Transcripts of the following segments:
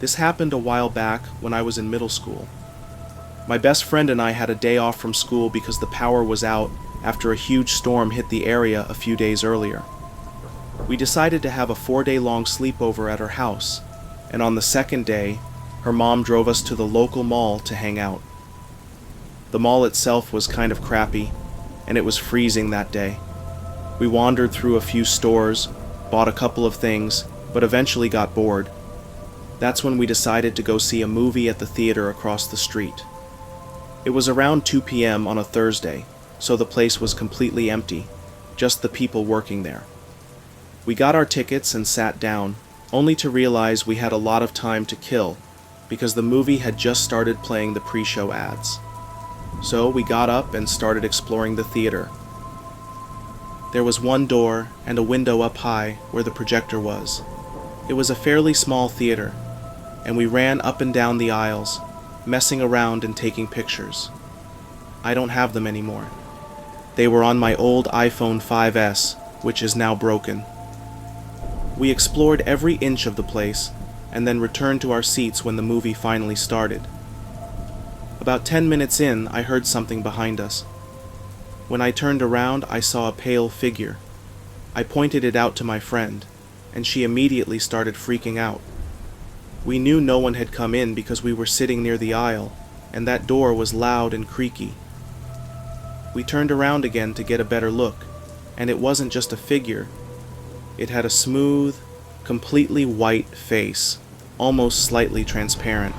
This happened a while back when I was in middle school. My best friend and I had a day off from school because the power was out after a huge storm hit the area a few days earlier. We decided to have a 4-day-long sleepover at her house, and on the second day, her mom drove us to the local mall to hang out. The mall itself was kind of crappy, and it was freezing that day. We wandered through a few stores, bought a couple of things, but eventually got bored. That's when we decided to go see a movie at the theater across the street. It was around 2 p.m. on a Thursday, so the place was completely empty, just the people working there. We got our tickets and sat down, only to realize we had a lot of time to kill, because the movie had just started playing the pre-show ads. So we got up and started exploring the theater. There was one door and a window up high where the projector was. It was a fairly small theater, and we ran up and down the aisles, messing around and taking pictures. I don't have them anymore. They were on my old iPhone 5S, which is now broken. We explored every inch of the place, and then returned to our seats when the movie finally started. About 10 minutes in, I heard something behind us. When I turned around, I saw a pale figure. I pointed it out to my friend, and she immediately started freaking out. We knew no one had come in because we were sitting near the aisle, and that door was loud and creaky. We turned around again to get a better look, and it wasn't just a figure. It had a smooth, completely white face, almost slightly transparent.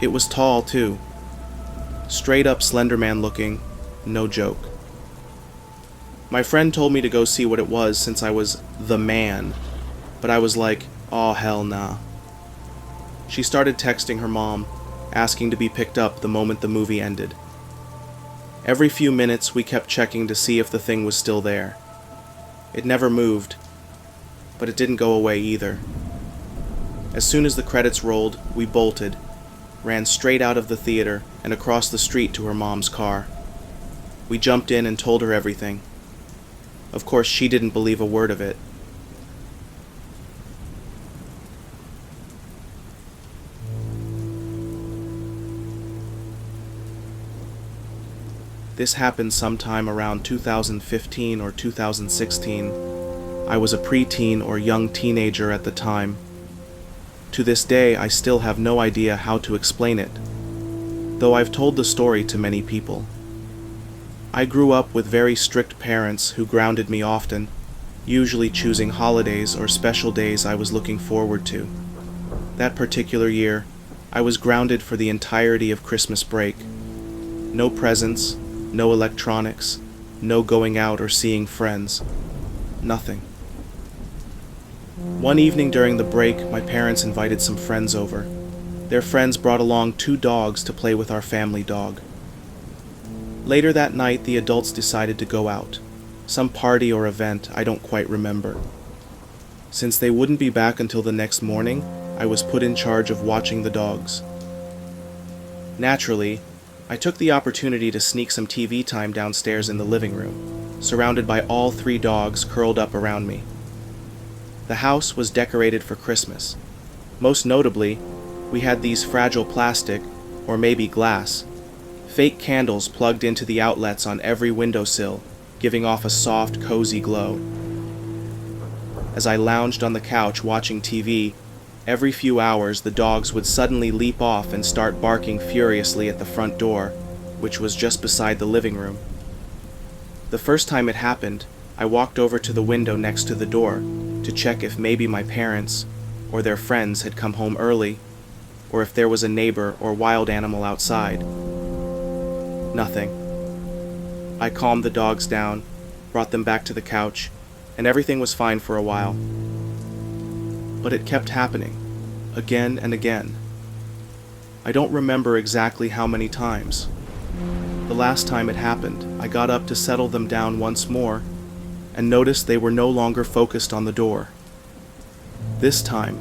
It was tall, too. Straight up Slenderman looking, no joke. My friend told me to go see what it was since I was the man, but I was like, oh hell nah. She started texting her mom, asking to be picked up the moment the movie ended. Every few minutes we kept checking to see if the thing was still there. It never moved, but it didn't go away either. As soon as the credits rolled, we bolted, ran straight out of the theater and across the street to her mom's car. We jumped in and told her everything. Of course, she didn't believe a word of it. This happened sometime around 2015 or 2016. I was a preteen or young teenager at the time. To this day, I still have no idea how to explain it, though I've told the story to many people. I grew up with very strict parents who grounded me often, usually choosing holidays or special days I was looking forward to. That particular year, I was grounded for the entirety of Christmas break. No presents, no electronics, no going out or seeing friends. Nothing. One evening during the break, my parents invited some friends over. Their friends brought along 2 dogs to play with our family dog. Later that night, the adults decided to go out. Some party or event, I don't quite remember. Since they wouldn't be back until the next morning, I was put in charge of watching the dogs. Naturally, I took the opportunity to sneak some TV time downstairs in the living room, surrounded by all 3 dogs curled up around me. The house was decorated for Christmas. Most notably, we had these fragile plastic, or maybe glass, fake candles plugged into the outlets on every windowsill, giving off a soft, cozy glow. As I lounged on the couch watching TV, every few hours the dogs would suddenly leap off and start barking furiously at the front door, which was just beside the living room. The first time it happened, I walked over to the window next to the door to check if maybe my parents or their friends had come home early, or if there was a neighbor or wild animal outside. Nothing. I calmed the dogs down, brought them back to the couch, and everything was fine for a while. But it kept happening, again and again. I don't remember exactly how many times. The last time it happened, I got up to settle them down once more, and noticed they were no longer focused on the door. This time,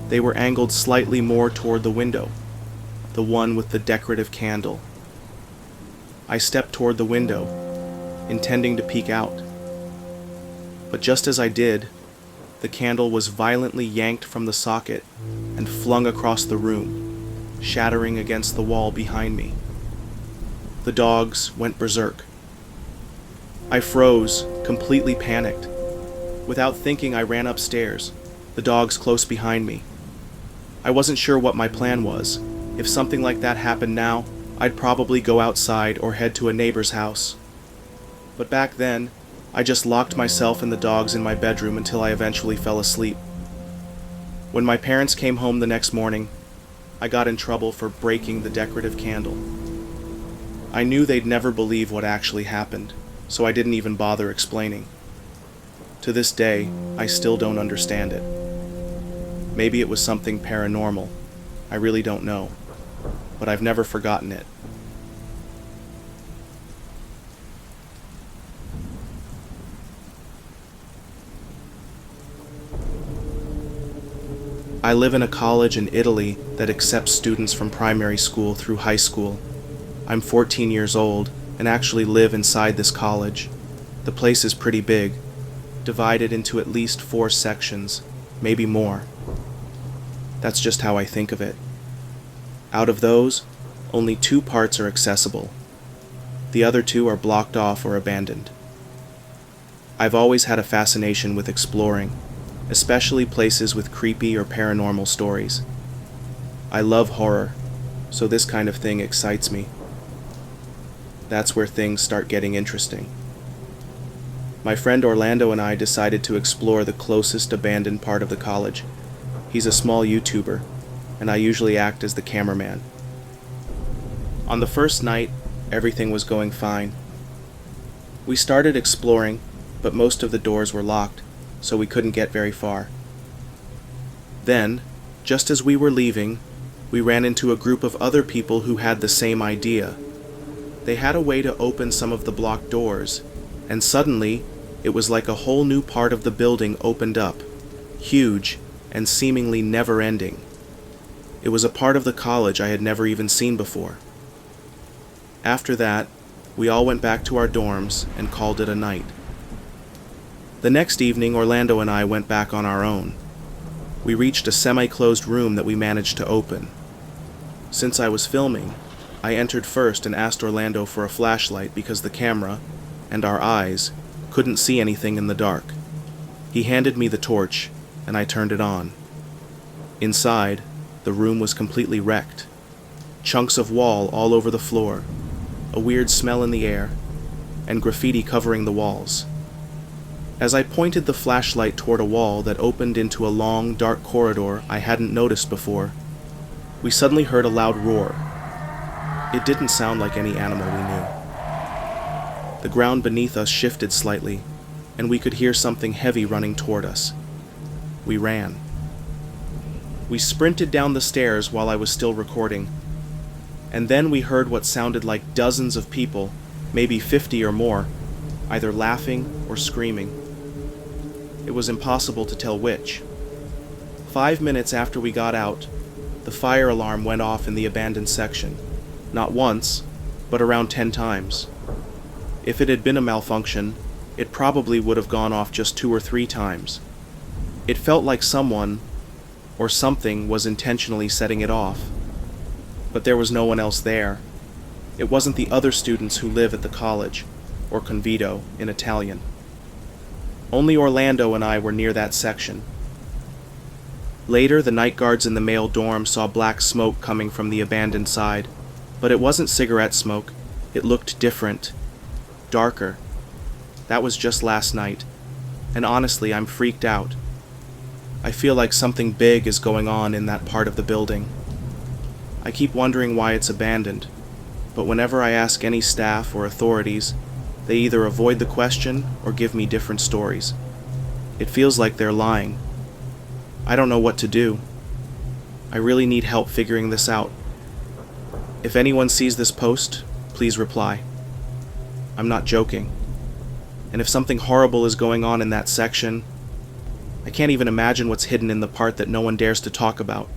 they were angled slightly more toward the window, the one with the decorative candle. I stepped toward the window, intending to peek out. But just as I did, the candle was violently yanked from the socket and flung across the room, shattering against the wall behind me. The dogs went berserk. I froze, completely panicked. Without thinking, I ran upstairs, the dogs close behind me. I wasn't sure what my plan was. If something like that happened now, I'd probably go outside or head to a neighbor's house. But back then, I just locked myself and the dogs in my bedroom until I eventually fell asleep. When my parents came home the next morning, I got in trouble for breaking the decorative candle. I knew they'd never believe what actually happened, so I didn't even bother explaining. To this day, I still don't understand it. Maybe it was something paranormal. I really don't know, but I've never forgotten it. I live in a college in Italy that accepts students from primary school through high school. I'm 14 years old and actually live inside this college. The place is pretty big, divided into at least 4 sections, maybe more. That's just how I think of it. Out of those, only 2 parts are accessible. The other 2 are blocked off or abandoned. I've always had a fascination with exploring, especially places with creepy or paranormal stories. I love horror, so this kind of thing excites me. That's where things start getting interesting. My friend Orlando and I decided to explore the closest abandoned part of the college. He's a small YouTuber, and I usually act as the cameraman. On the first night, everything was going fine. We started exploring, but most of the doors were locked, so we couldn't get very far. Then, just as we were leaving, we ran into a group of other people who had the same idea. They had a way to open some of the blocked doors, and suddenly, it was like a whole new part of the building opened up, huge and seemingly never-ending. It was a part of the college I had never even seen before. After that, we all went back to our dorms and called it a night. The next evening, Orlando and I went back on our own. We reached a semi-closed room that we managed to open. Since I was filming, I entered first and asked Orlando for a flashlight because the camera, and our eyes, couldn't see anything in the dark. He handed me the torch, and I turned it on. Inside, the room was completely wrecked. Chunks of wall all over the floor, a weird smell in the air, and graffiti covering the walls. As I pointed the flashlight toward a wall that opened into a long, dark corridor I hadn't noticed before, we suddenly heard a loud roar. It didn't sound like any animal we knew. The ground beneath us shifted slightly, and we could hear something heavy running toward us. We ran. We sprinted down the stairs while I was still recording, and then we heard what sounded like dozens of people, maybe 50 or more, either laughing or screaming. It was impossible to tell which. 5 minutes after we got out, the fire alarm went off in the abandoned section, not once, but around 10 times. If it had been a malfunction, it probably would have gone off just 2 or 3 times. It felt like someone, or something, was intentionally setting it off. But there was no one else there. It wasn't the other students who live at the college, or convito in Italian. Only Orlando and I were near that section. Later, the night guards in the male dorm saw black smoke coming from the abandoned side, but it wasn't cigarette smoke. It looked different, darker. That was just last night, and honestly, I'm freaked out. I feel like something big is going on in that part of the building. I keep wondering why it's abandoned, but whenever I ask any staff or authorities, they either avoid the question or give me different stories. It feels like they're lying. I don't know what to do. I really need help figuring this out. If anyone sees this post, please reply. I'm not joking. And if something horrible is going on in that section, I can't even imagine what's hidden in the part that no one dares to talk about.